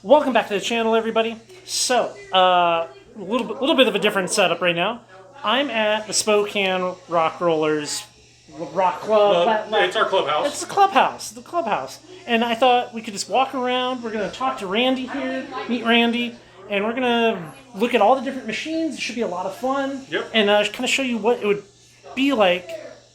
Welcome back to the channel, everybody. So, a little bit of a different setup right now. I'm at the Spokane Rock Rollers Rock Club. It's our clubhouse. It's the clubhouse. And I thought we could just walk around. We're going to talk to Randy here, meet Randy, and we're going to look at all the different machines. It should be a lot of fun. Yep. And kind of show you what it would be like,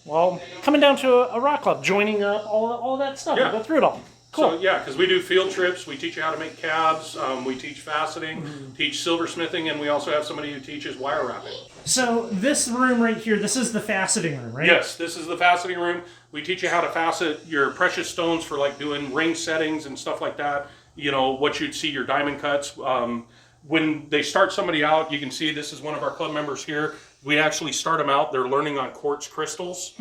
well, coming down to a rock club, joining up, all that stuff. Yeah. We'll go through it all. Cool. So, yeah, because we do field trips. We teach you how to make cabs. We teach faceting, teach silversmithing, and we also have somebody who teaches wire wrapping. So this room right here, this is the faceting room, right? Yes, this is the faceting room. We teach you how to facet your precious stones for like doing ring settings and stuff like that. You know, what you'd see your diamond cuts. When they start somebody out, you can see this is one of our club members here. We actually start them out. They're learning on quartz crystals,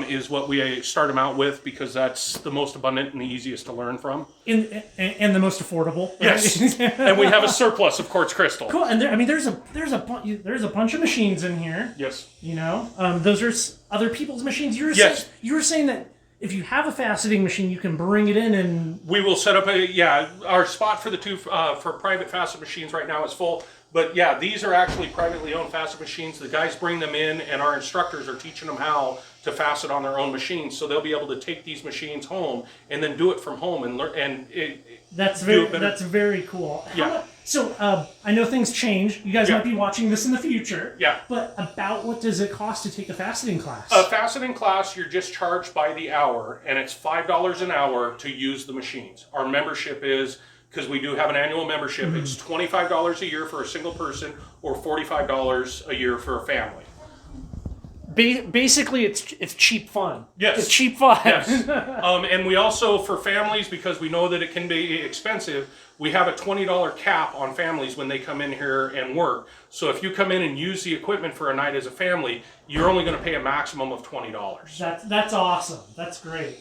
is what we start them out with because that's the most abundant and the easiest to learn from. And the most affordable. Yes, and we have a surplus of quartz crystal. Cool. And there's a bunch of machines in here. Yes. You know, those are other people's machines. You were saying that if you have a faceting machine, you can bring it in and we will set up our spot for the two for private facet machines right now is full. But yeah, these are actually privately owned facet machines. The guys bring them in, and our instructors are teaching them how to facet on their own machines. So they'll be able to take these machines home and then do it from home and learn. And that's very cool. Yeah. So I know things change. You guys might be watching this in the future. Yeah. But about what does it cost to take a faceting class? A faceting class, you're just charged by the hour, and it's $5 an hour to use the machines. Our membership is, because we do have an annual membership, it's $25 a year for a single person or $45 a year for a family. Basically, it's cheap fun. Yes. It's cheap fun. Yes. And we also, for families, because we know that it can be expensive, we have a $20 cap on families when they come in here and work. So if you come in and use the equipment for a night as a family, you're only going to pay a maximum of $20. That's awesome. That's great.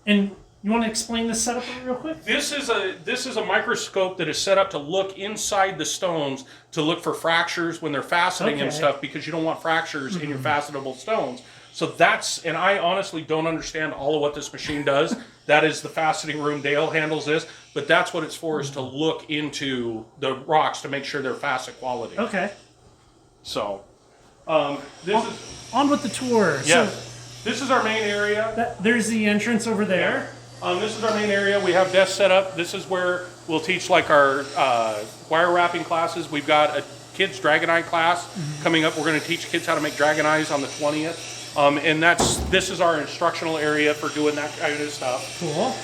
And you want to explain this setup real quick? This is a microscope that is set up to look inside the stones to look for fractures when they're faceting and stuff, because you don't want fractures in your facetable stones. So and I honestly don't understand all of what this machine does. That is the faceting room. Dale handles this, but that's what it's for, is to look into the rocks to make sure they're facet quality. Okay. So, on with the tour. Yeah. So, this is our main area. There's the entrance over there. This is our main area. We have desks set up. This is where we'll teach like our wire wrapping classes. We've got a kids dragon eye class coming up. We're going to teach kids how to dragon dragon eyes on the 20th. And this is our instructional area for doing that kind of stuff. Cool.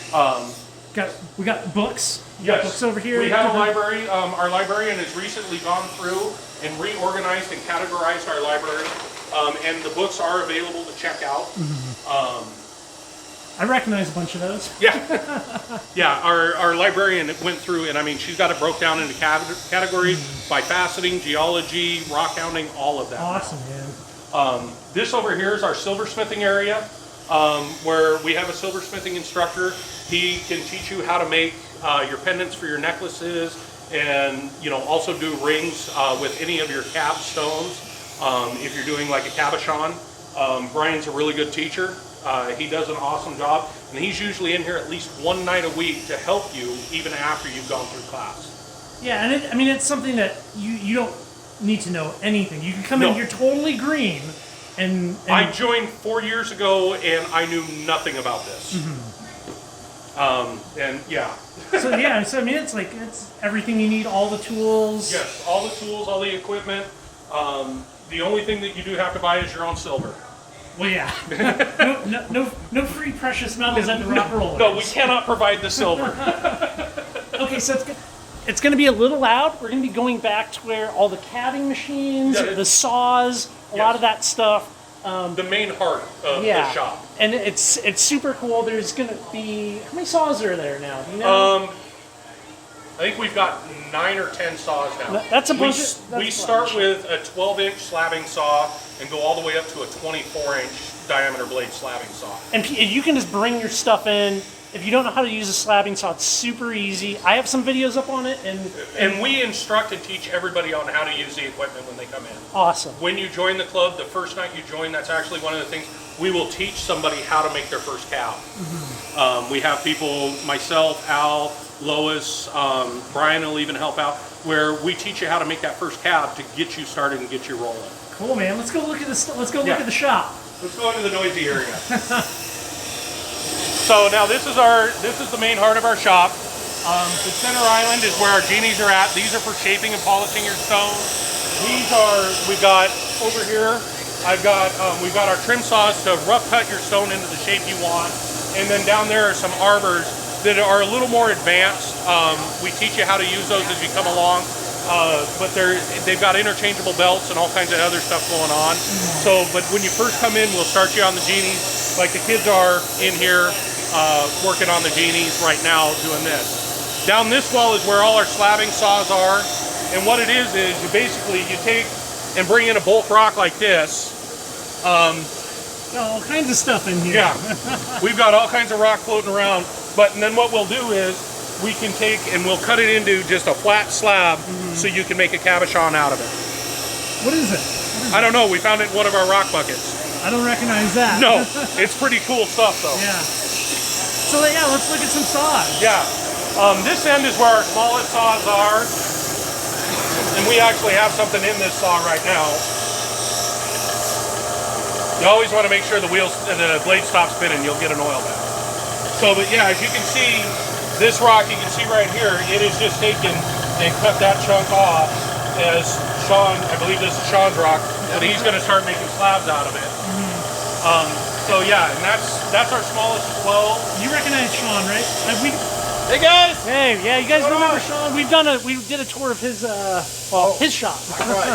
We got books. Yes. Books over here. We have a library. Our librarian has recently gone through and reorganized and categorized our library. And the books are available to check out. I recognize a bunch of those. Yeah. Yeah, our librarian went through, and I mean, she's got it broke down into categories by faceting, geology, rockhounding, all of that. Awesome, man. This over here is our silversmithing area, where we have a silversmithing instructor. He can teach you how to make your pendants for your necklaces, and also do rings with any of your cap stones. If you're doing like a cabochon, Brian's a really good teacher. He does an awesome job, and he's usually in here at least one night a week to help you even after you've gone through class. Yeah, and it's something that you don't need to know anything. You can come in, you're totally green. And I joined 4 years ago, and I knew nothing about this. And yeah. So I mean, it's everything you need, all the tools. Yes, all the tools, all the equipment. The only thing that you do have to buy is your own silver. Well, yeah. No free precious metals at the Rock Rollers. No, we cannot provide the silver. Okay, so it's going to be a little loud. We're going to be going back to where all the cabbing machines, the saws, a lot of that stuff. The main heart of the shop. And it's super cool. There's going to be, how many saws are there now? Do you know? I think we've got 9 or 10 saws now. That's a bunch. We start with a 12-inch slabbing saw and go all the way up to a 24-inch diameter blade slabbing saw. And you can just bring your stuff in. If you don't know how to use a slabbing saw, it's super easy. I have some videos up on it. And we instruct and teach everybody on how to use the equipment when they come in. Awesome. When you join the club, the first night you join, that's actually one of the things. We will teach somebody how to make their first cow. We have people, myself, Al, Lois, Brian will even help out, where we teach you how to make that first cab to get you started and get you rolling. Cool, man. Let's go look at this. Let's go look at the shop. Let's go into the noisy area. So now this is the main heart of our shop. The center island is where our genies are at. These are for shaping and polishing your stone. We've got over here, we've got our trim saws to rough cut your stone into the shape you want. And then down there are some arbors that are a little more advanced. We teach you how to use those as you come along. But they've got interchangeable belts and all kinds of other stuff going on. So, but when you first come in, we'll start you on the genies, like the kids are in here working on the genies right now doing this. Down this wall is where all our slabbing saws are. And what it is you take and bring in a bulk rock like this. All kinds of stuff in here. Yeah, we've got all kinds of rock floating around. And then what we'll do is we can take and we'll cut it into just a flat slab so you can make a cabochon out of it. What is it? I don't know. We found it in one of our rock buckets. I don't recognize that. No, it's pretty cool stuff though. Yeah. So yeah, let's look at some saws. Yeah. This end is where our smallest saws are. And we actually have something in this saw right now. You always want to make sure the blade stops spinning. You'll get an oil bath. So, but yeah, as you can see, this rock you can see right here, it is just taken and cut that chunk off as Sean, I believe this is Sean's rock, but he's going to start making slabs out of it. So yeah, and that's our smallest flow. You recognize Sean, right? Hey guys! Hey, yeah, you guys remember Sean? We did a tour of his his shop. That's right.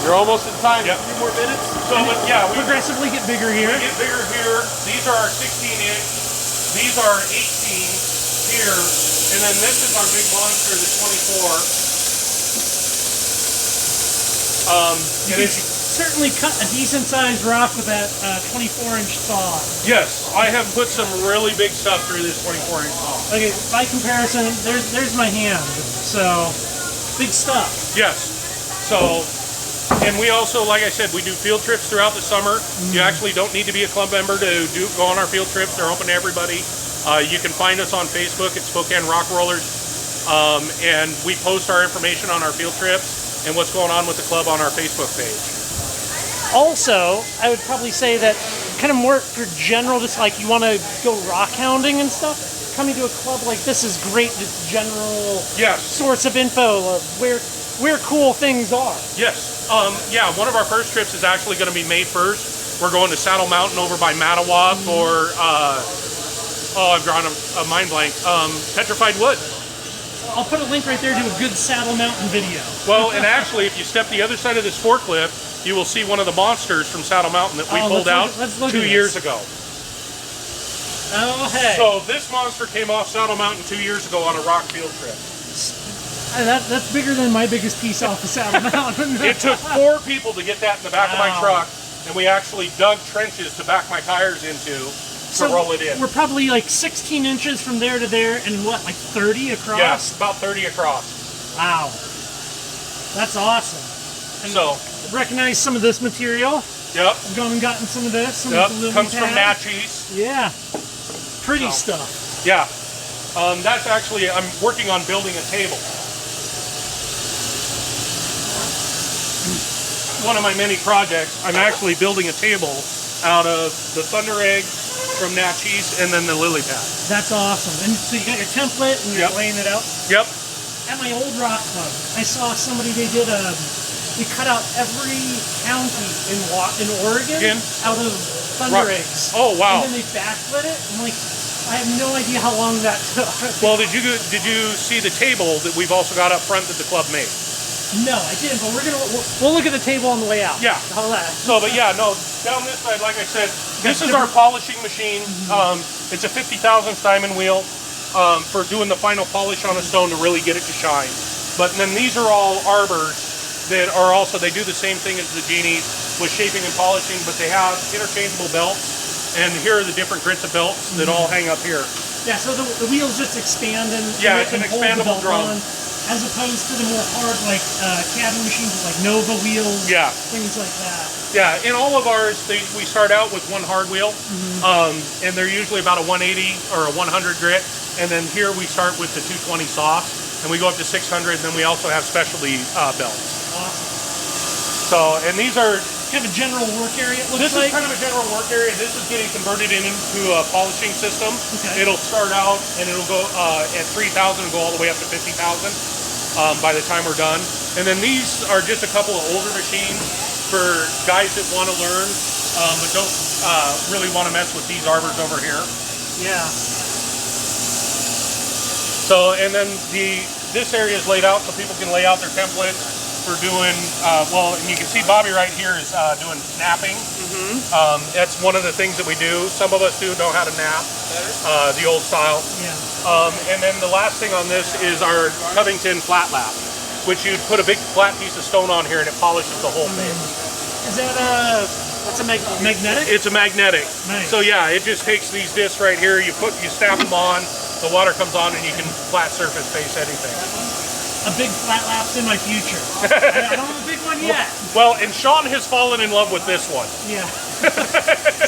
You're almost in time. Yep. 3 more minutes. So, but yeah, we progressively get bigger here. get bigger here. These are our 16-inch. These are 18 here, and then this is our big monster, the 24. You can certainly cut a decent-sized rock with that 24-inch saw. Yes, I have put some really big stuff through this 24-inch saw. Okay, by comparison, there's my hand. So, big stuff. Yes. So, and we also, like I said, we do field trips throughout the summer. You actually don't need to be a club member to go on our field trips. They're open to everybody. You can find us on Facebook at Spokane Rock Rollers, and we post our information on our field trips and what's going on with the club on our Facebook page. Also, I would probably say that kind of more for general, just like you want to go rock hounding and stuff, coming to a club like this is great, just general sorts of info of where cool things are. Yes. Yeah, one of our first trips is actually going to be May 1st. We're going to Saddle Mountain over by Mattawa for, I've drawn a mind blank, Petrified Wood. I'll put a link right there to a good Saddle Mountain video. Well, and actually, if you step the other side of this forklift, you will see one of the monsters from Saddle Mountain that we pulled out 2 years ago. Oh, hey. So this monster came off Saddle Mountain 2 years ago on a rock field trip. That's bigger than my biggest piece off of Saddle Mountain. It took 4 people to get that in the back of my truck, and we actually dug trenches to back my tires into to roll it in. We're probably like 16 inches from there to there, and what, like 30 across? Yes, about 30 across. Wow. That's awesome. And so, recognize some of this material. Yep. I've gone and gotten some of this. Some yep. of the Comes pad. from Natchez. Yeah. Pretty stuff. Yeah. That's actually, I'm working on building a table. One of my many projects, I'm actually building a table out of the Thunder Egg from Natchez and then the lily pad. That's awesome. And so you got your template and you're laying it out? Yep. At my old rock club, I saw somebody, they cut out every county in Oregon out of Thunder Eggs. Oh, wow. And then they backlit it. I'm like, I have no idea how long that took. Well, did you see the table that we've also got up front that the club made? No, I didn't, but we'll look at the table on the way out. Yeah. All that. So, but yeah, no, down this side, like I said, this is our polishing machine. It's a 50,000 diamond wheel for doing the final polish on a stone to really get it to shine. But then these are all arbors that are also, they do the same thing as the genies with shaping and polishing, but they have interchangeable belts. And here are the different grits of belts that all hang up here. Yeah, so the wheels just expand and it's an expandable drum. As opposed to the more hard, like cabin machines with like Nova wheels, things like that. Yeah, in all of ours, we start out with one hard wheel, and they're usually about a 180 or a 100 grit. and then here we start with the 220 soft, and we go up to 600, and then we also have specialty belts. Awesome. So, and these are kind of a general work area. This is kind of a general work area. This is getting converted into a polishing system. Okay. It'll start out and it'll go at 3,000 and go all the way up to 50,000 by the time we're done. And then these are just a couple of older machines for guys that want to learn but don't really want to mess with these arbors over here. Yeah. So, and then this area is laid out so people can lay out their template for doing, well, and you can see Bobby right here is doing napping. That's one of the things that we do. Some of us do know how to nap, the old style. Yeah. And then the last thing on this is our Covington flat lap, which you'd put a big flat piece of stone on here and it polishes the whole thing. Is that that's a magnetic? It's a magnetic. Nice. So yeah, it just takes these discs right here, you snap them on, the water comes on and you can flat surface face anything. A big flat lap's in my future. I don't have a big one yet. Well, and Sean has fallen in love with this one. Yeah.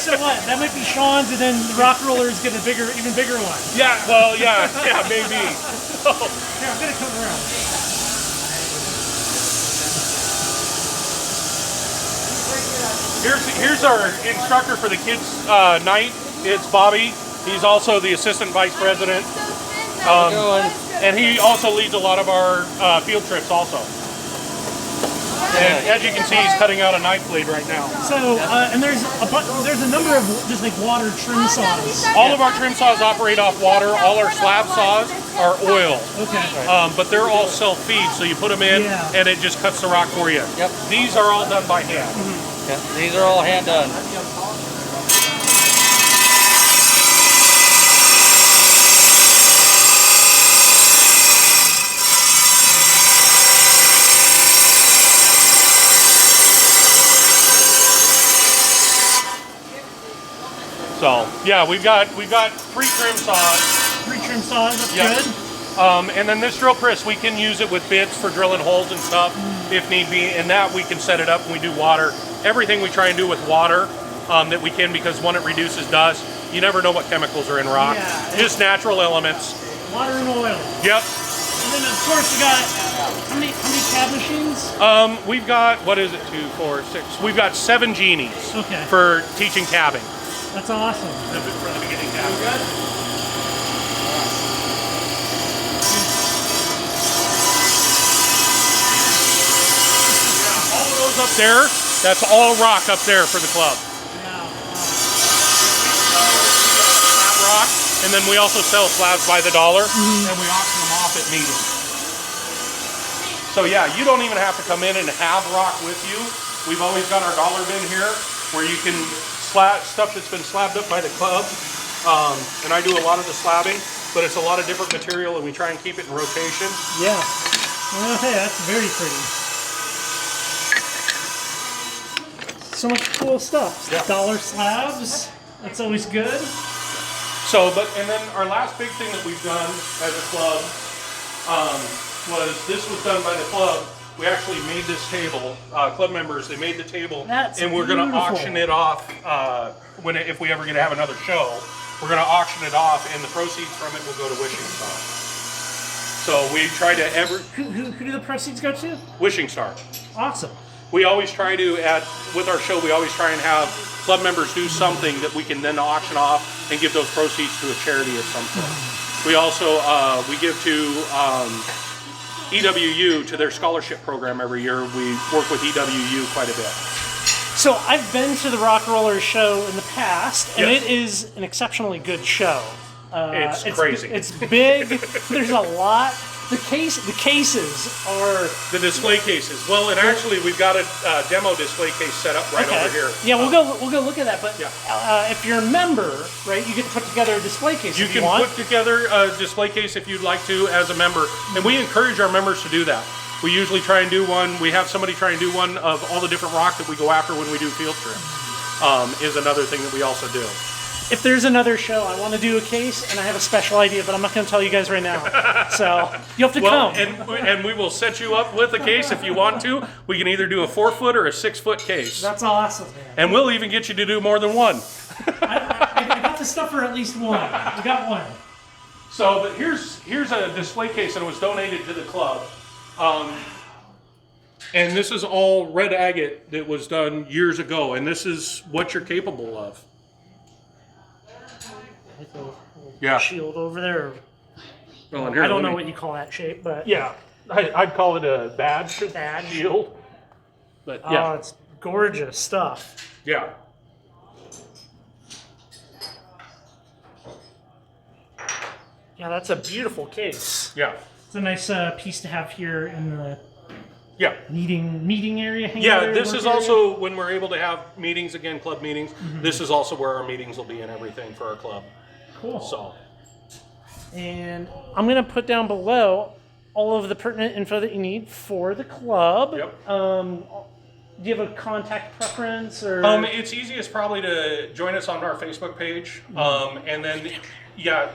So what? That might be Sean's, and then the Rock Rollers get a even bigger one. Yeah, well, yeah, maybe. Here, I'm gonna come around. Here's our instructor for the kids' night. It's Bobby. He's also the assistant vice president. And he also leads a lot of our field trips also. And as you can see, he's cutting out a knife blade right now. So, and there's a number of just like water trim saws. All of our trim saws operate off water. All our slab saws are oil. Okay. But they're all self-feed, so you put them in and it just cuts the rock for you. Yep. These are all done by hand. Yeah, these are all hand done. So yeah, we've got 3 trim saws. 3 trim saws, that's good. And then this drill press, we can use it with bits for drilling holes and stuff if need be. And that we can set it up when we do water. Everything we try and do with water that we can, because one, it reduces dust. You never know what chemicals are in rock. Yeah, just natural elements. Water and oil. Yep. And then of course we got how many cab machines? We've got, what is it, 2, 4, 6? We've got 7 genies for teaching cabbing. That's awesome. For the beginning cabbing. All of those up there, that's all rock up there for the club. Yeah. Slab rock, and then we also sell slabs by the dollar, and we auction them off at meetings. So yeah, you don't even have to come in and have rock with you. We've always got our dollar bin here, where you can stuff that's been slabbed up by the club. And I do a lot of the slabbing, but it's a lot of different material, and we try and keep it in rotation. Yeah. Well, hey, that's very pretty. So much cool stuff. Yeah. Dollar slabs. That's always good. So, and then our last big thing that we've done as a club this was done by the club. We actually made this table. Club members, they made the table, and we're going to auction it off if we ever get to have another show. We're going to auction it off, and the proceeds from it will go to Wishing Star. So we try to Who do the proceeds go to? Wishing Star. Awesome. We always try to with our show. We always try and have club members do something that we can then auction off and give those proceeds to a charity of some sort. We also we give to EWU, to their scholarship program every year. We work with EWU quite a bit. So I've been to the Rock Rollers show in the past, and it is an exceptionally good show. It's crazy. It's big. There's a lot. The cases are the display cases. Well, and actually, we've got a demo display case set up right over here. Yeah, we'll go look at that. But if you're a member, right, you get to put together a display case. You can put together a display case if you'd like to as a member, and we encourage our members to do that. We usually try and do one. We have somebody try and do one of all the different rock that we go after when we do field trips. Is another thing that we also do. If there's another show, I want to do a case, and I have a special idea, but I'm not going to tell you guys right now. So you have to come. And we will set you up with a case if you want to. We can either do a 4-foot or a 6-foot case. That's awesome, man. And we'll even get you to do more than one. I got the stuff for at least one. We got one. So, but here's a display case that was donated to the club. And this is all red agate that was done years ago, and this is what you're capable of. Yeah. Shield over there. Oh, and here, I don't know what you call that shape, but Yeah, I'd call it a badge shield. But yeah, it's gorgeous stuff. Yeah. Yeah, that's a beautiful case. Yeah. It's a nice piece to have here in the Yeah. meeting area. Yeah, this is also when we're able to have meetings again, club meetings. This is also where our meetings will be and everything for our club. Cool. So, and I'm going to put down below all of the pertinent info that you need for the club. Yep. Do you have a contact preference or? It's easiest probably to join us on our Facebook page, and then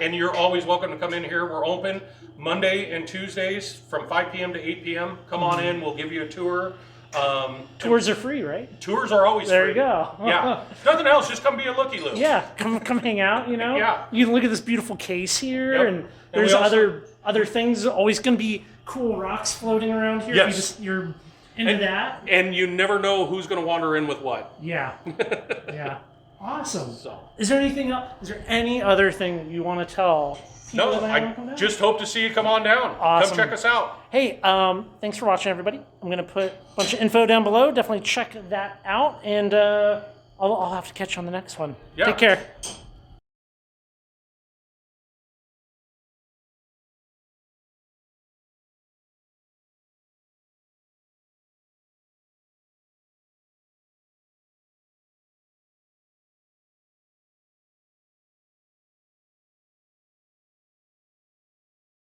and you're always welcome to come in here. We're open Monday and Tuesdays from 5 p.m. to 8 p.m. Come on in. We'll give you a tour. Tours are free, right? Tours are always There free. you go. Yeah. Nothing else. Just come be a looky-loo. Yeah, come hang out. You know. Yeah. You can look at this beautiful case here, Yep. and we there's also- other things. Always going to be cool rocks floating around here. Yes. If you're into that. And you never know who's going to wander in with what. Yeah. Yeah. Awesome. So. Is there anything else? Is there any other thing that you want to tell people No, that might wanna come I down? just hope to see you come on down. Awesome. Come check us out. Hey, thanks for watching, everybody. I'm going to put a bunch of info down below. Definitely check that out, and I'll have to catch you on the next one. Yeah. Take care.